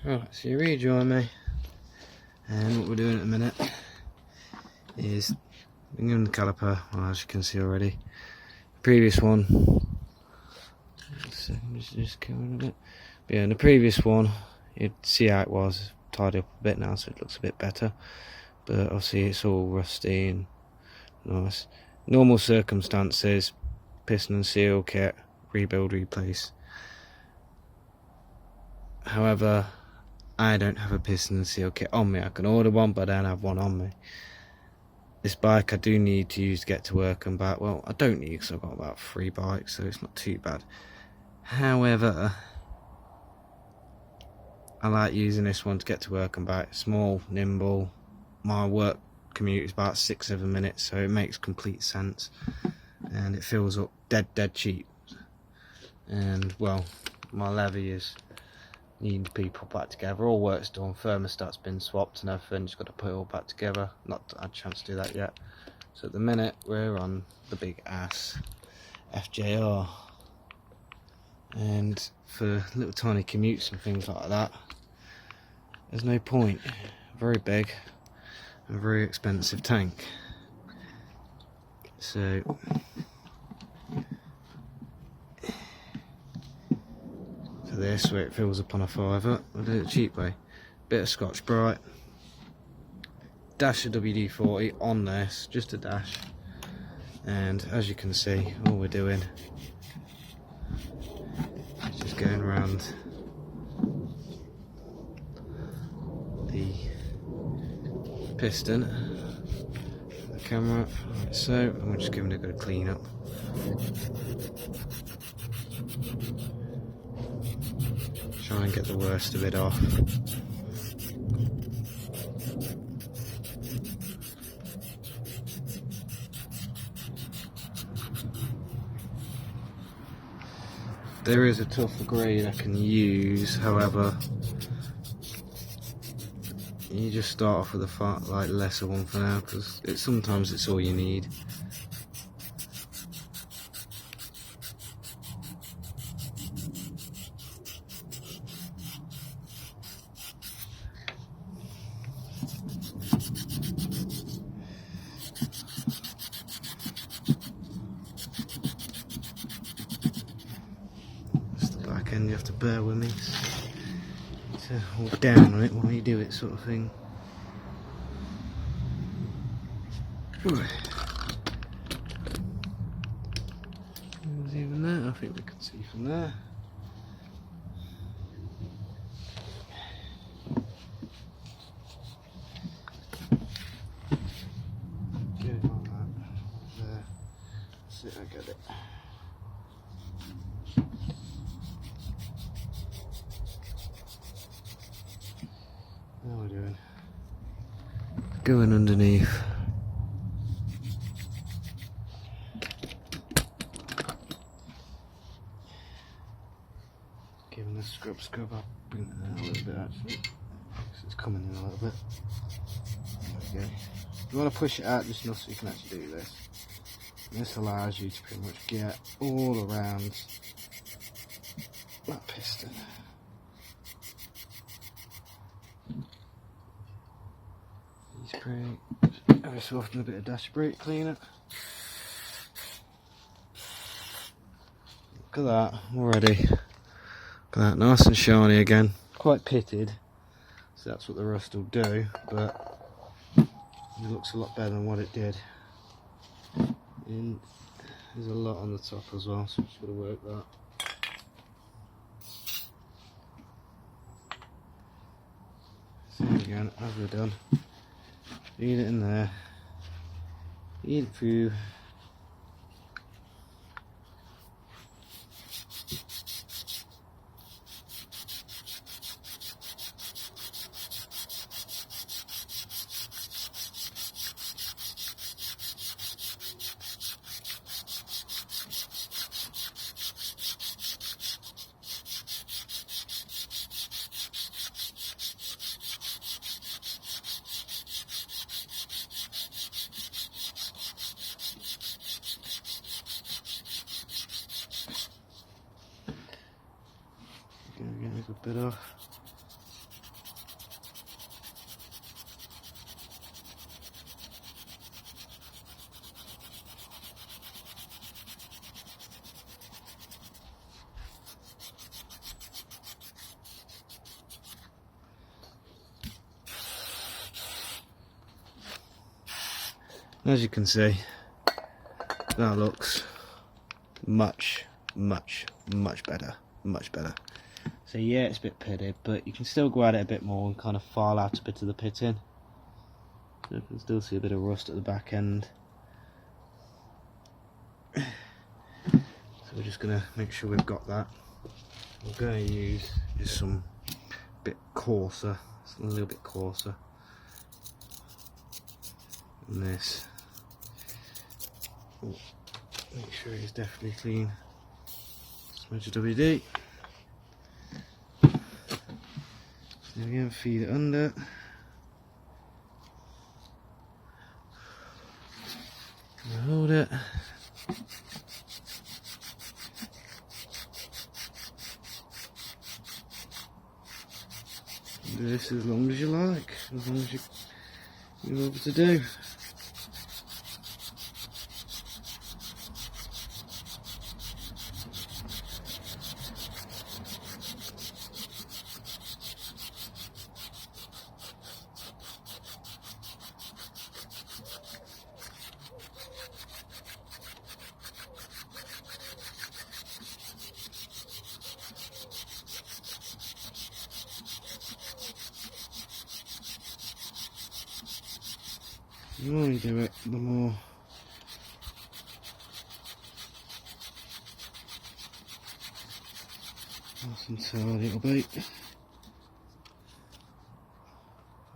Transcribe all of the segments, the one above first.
Right, so you rejoin me, and what we're doing at the minute is bringing the caliper, well, as you can see already. The previous one, just coming a bit. But yeah, in the previous one, you'd see how it was tied up a bit now, so it looks a bit better. But obviously, it's all rusty and nice. Normal circumstances, piston and seal kit, rebuild, replace. However, I don't have a piston and seal kit on me. I can order one, but I don't have one on me. This bike I do need to use to get to work and back. Well, I don't need because I've got about 3 bikes, so it's not too bad. However, I like using this one to get to work and back. Small, nimble. My work commute is about 6-7 minutes, so it makes complete sense. And it fills up dead cheap. And well, my levy is needing to be put back together. All work's done, thermostat's been swapped and everything, just got to put it all back together. Not had a chance to do that yet. So at the minute we're on the big ass FJR, and for little tiny commutes and things like that, there's no point. Very big and very expensive tank. So for this, where it fills up on a 5er, we'll do it the cheap way. Bit of Scotch Brite, dash of WD-40 on this, just a dash. And as you can see, all we're doing is just going around the piston, the camera, like so, and we're just giving it a good clean up. Try and get the worst of it off. There is a tougher grade I can use, however, you just start off with a far lesser one for now, because sometimes it's all you need. You have to bear with me to hold down on it while you do it, sort of thing. There's even that, I think we can see from there. Good on that. There. That's it, I get it. How are we doing? Going underneath. Giving the scrub up, bring it down a little bit actually. So it's coming in a little bit. There we go. You want to push it out just enough so you can actually do this. And this allows you to pretty much get all around that piston. Brake, every so often a bit of dash brake cleaner. Look at that, already. Look at that, nice and shiny again. Quite pitted, so that's what the rust will do, but it looks a lot better than what it did. And there's a lot on the top as well, so just got to work that. So there we go, as we're done. Feed it in there, feed it through. Get a good bit off. As you can see, that looks much better, much better. So yeah, it's a bit pitted, but you can still go at it a bit more and kind of file out a bit of the pitting. So you can still see a bit of rust at the back end. So we're just going to make sure we've got that. We're going to use just some bit coarser, a little bit coarser than this. Oh, make sure it's definitely clean. Smudge of WD. Then again, feed it under. Hold it. Do this as long as you like, as long as you're able to do. The more you do it, the more nice and tidy it'll be.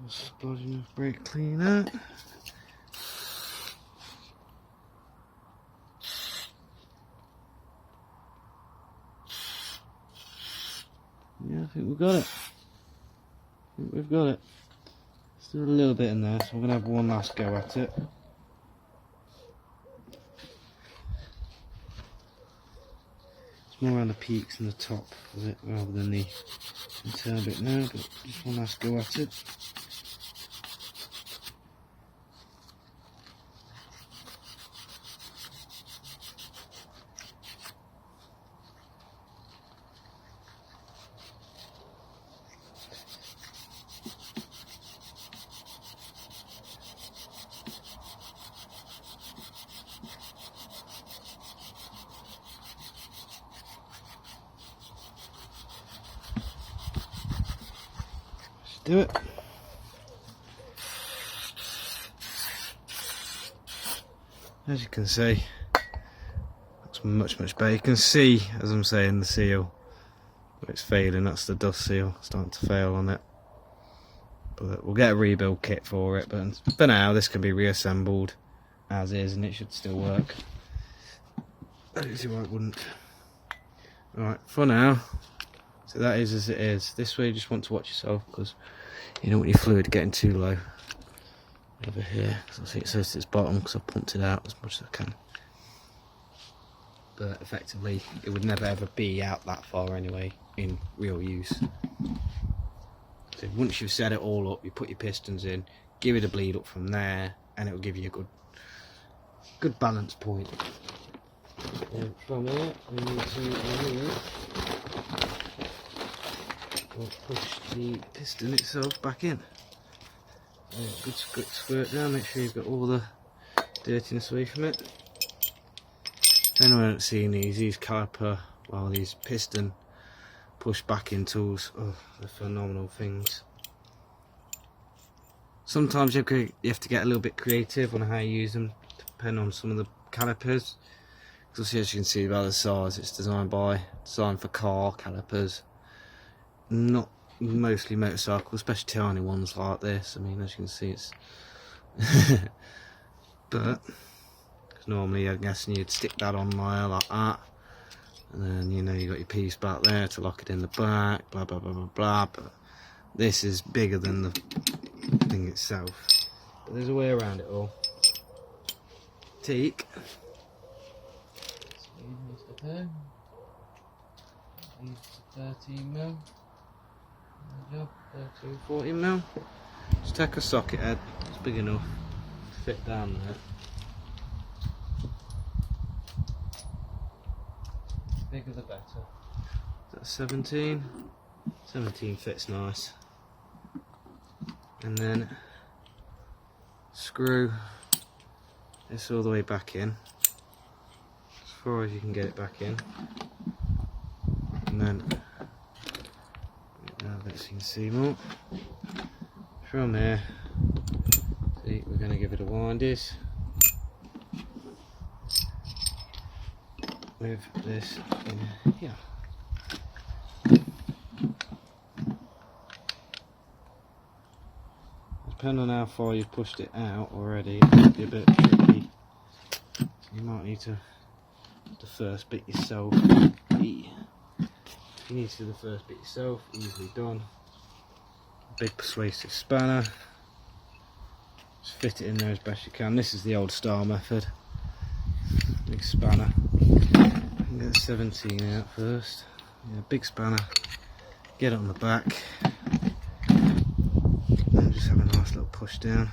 Just splodging enough brake cleaner. Yeah, I think we've got it. Still a little bit in there, so we're going to have one last go at it. It's more around the peaks and the top of it rather than the internal bit now, but just one last go at it. Do it. As you can see, it's much better. You can see, as I'm saying, the seal, but it's failing. That's the dust seal starting to fail on it. But we'll get a rebuild kit for it. But for now, this can be reassembled as is, and it should still work. I don't see why it wouldn't. Alright, for now, so that is as it is. This way you just want to watch yourself, because you don't want your fluid getting too low. Over here, because I see it says it's bottom because I've pumped it out as much as I can. But effectively, it would never ever be out that far anyway, in real use. So once you've set it all up, you put your pistons in, give it a bleed up from there, and it will give you a good balance point. And from there, we need to remove or push the piston itself back in. Good squirt down, make sure you've got all the dirtiness away from it. If anyone hasn't seen these caliper, well, these piston push back in tools, oh, they're phenomenal things. Sometimes you have to get a little bit creative on how you use them, depending on some of the calipers. Because as you can see by the size, it's designed for car calipers, not mostly motorcycles, especially tiny ones like this. I mean, as you can see, it's but normally I'm guessing you'd stick that on there like that, and then you know you got your piece back there to lock it in the back, blah blah blah blah blah. But this is bigger than the thing itself, but there's a way around it all. Teak. Use 13mm. 13, 14mm. Just take a socket head, it's big enough to fit down there. Bigger the better. That's 17. 17 fits nice. And then screw this all the way back in, as far as you can get it back in, and then now that you can see more from there. See, we're going to give it a winders with this in here. Depending on how far you've pushed it out already, it might be a bit tricky. So you might need to the first bit yourself. If you need to do the first bit yourself, easily done. Big persuasive spanner. Just fit it in there as best you can. This is the old style method. Big spanner. Get the 17 out first. Yeah, big spanner. Get it on the back. And just have a nice little push down.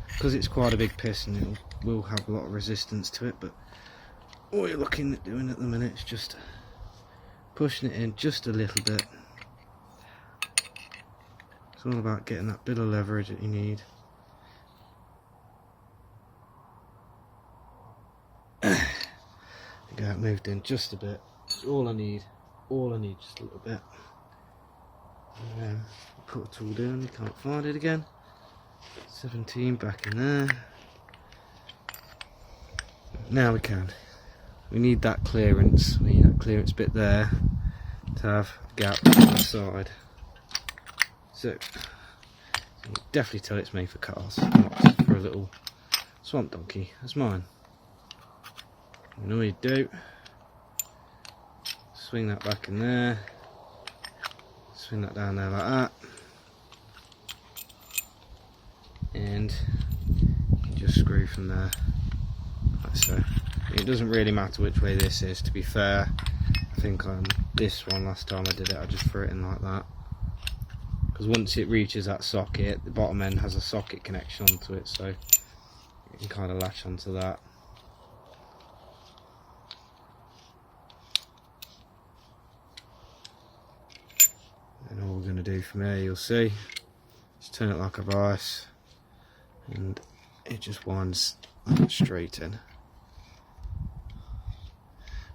Because it's quite a big piston, it will have a lot of resistance to it, but all you're looking at doing at the minute is just pushing it in just a little bit. It's all about getting that bit of leverage that you need. Get it moved in just a bit. That's all I need. All I need, just a little bit. And then put a tool down, you can't find it again. 17 back in there. Now we can. We need that clearance. We need that clearance bit there to have a gap on the side. So you can definitely tell it's made for cars, not for a little swamp donkey. That's mine. You know what you do. Swing that back in there. Swing that down there like that. And you just screw from there, like so. It doesn't really matter which way this is, to be fair. I think on this one, last time I did it, I just threw it in like that. Because once it reaches that socket, the bottom end has a socket connection onto it, so you can kind of latch onto that. And all we're going to do from here, you'll see, just turn it like a vice, and it just winds straight in.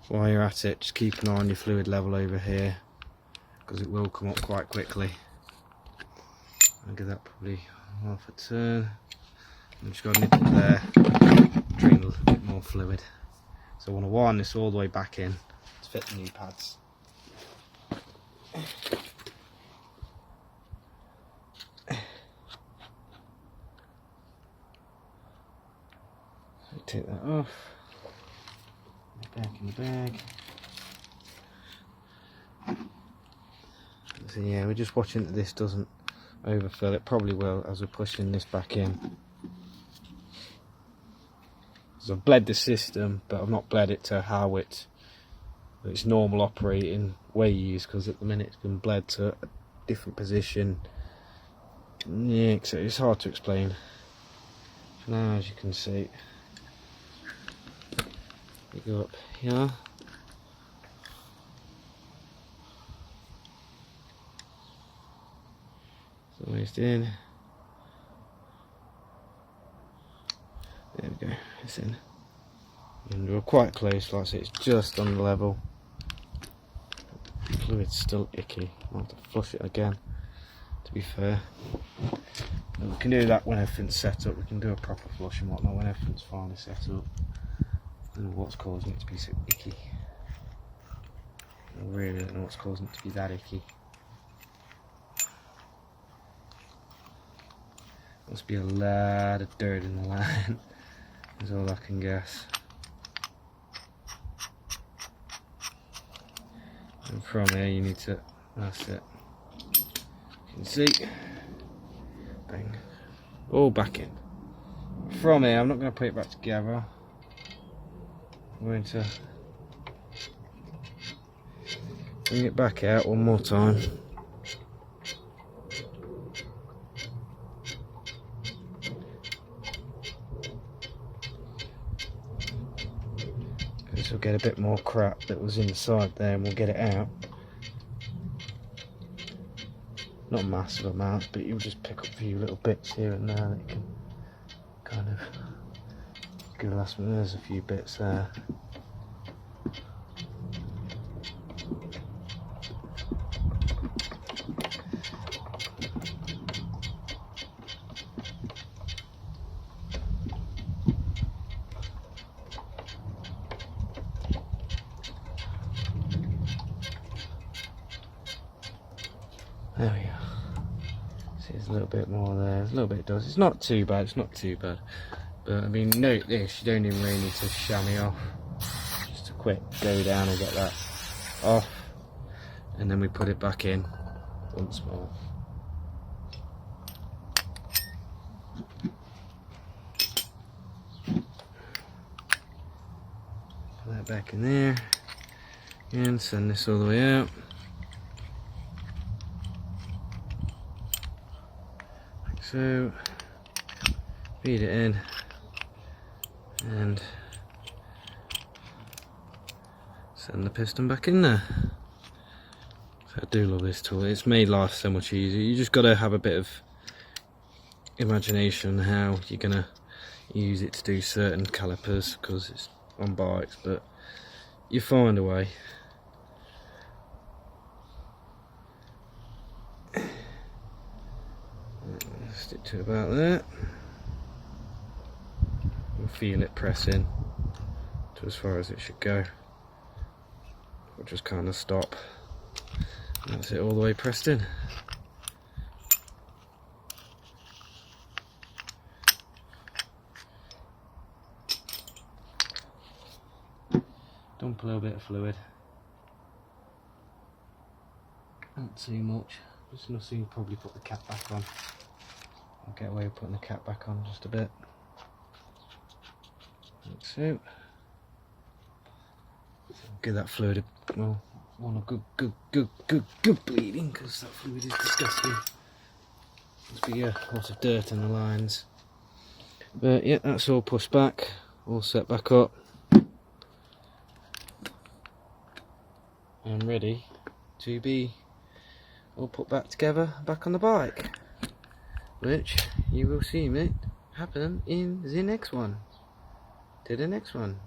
While you're at it, just keep an eye on your fluid level over here, because it will come up quite quickly. I'll give that probably half a turn. I'm just going to nip it there, drain a little bit more fluid. So I want to wind this all the way back in to fit the new pads. Take that off, back in the bag. So yeah, we're just watching that this doesn't overfill. It probably will as we're pushing this back in. So I've bled the system, but I've not bled it to how its normal operating way used, because at the minute it's been bled to a different position. Yeah, so it's hard to explain. Now, as you can see, we go up here, so waste in, there we go, it's in, and we're quite close, like I say, it's just on the level. The fluid's still icky, I'll have to flush it again, to be fair. And we can do that when everything's set up. We can do a proper flush and whatnot when everything's finally set up. I don't know what's causing it to be so icky. I really don't know what's causing it to be that icky. Must be a lot of dirt in the line, is all I can guess. And from here you need to, that's it. You can see, bang, all back in. From here, I'm not going to put it back together. I'm going to bring it back out one more time. Because we'll get a bit more crap that was inside there and we'll get it out. Not massive amounts, but you'll just pick up a few little bits here and there that you can kind of give the last one. There's a few bits there. There we go. See, there's a little bit more there. There's a little bit it does. It's not too bad. It's not too bad. But I mean, note this: you don't even really need to chamois off. Just a quick go down and get that off, and then we put it back in once more. Put that back in there, and send this all the way out. So feed it in and send the piston back in there. So I do love this tool. It's made life so much easier. You just got to have a bit of imagination how you're gonna use it to do certain calipers, because it's on bikes, but you find a way. Stick to about that. You'll feel it press in to as far as it should go. We'll just kind of stop. And that's it, all the way pressed in. Dump a little bit of fluid. Not too much. Just enough so you can probably put the cap back on. I'll get away with putting the cap back on just a bit. Like so. Give that fluid a, well, want a good bleeding, because that fluid is disgusting. Must be a lot of dirt in the lines. But yeah, that's all pushed back, all set back up, and ready to be all put back together, back on the bike. Which you will see it happen in the next one. To the next one.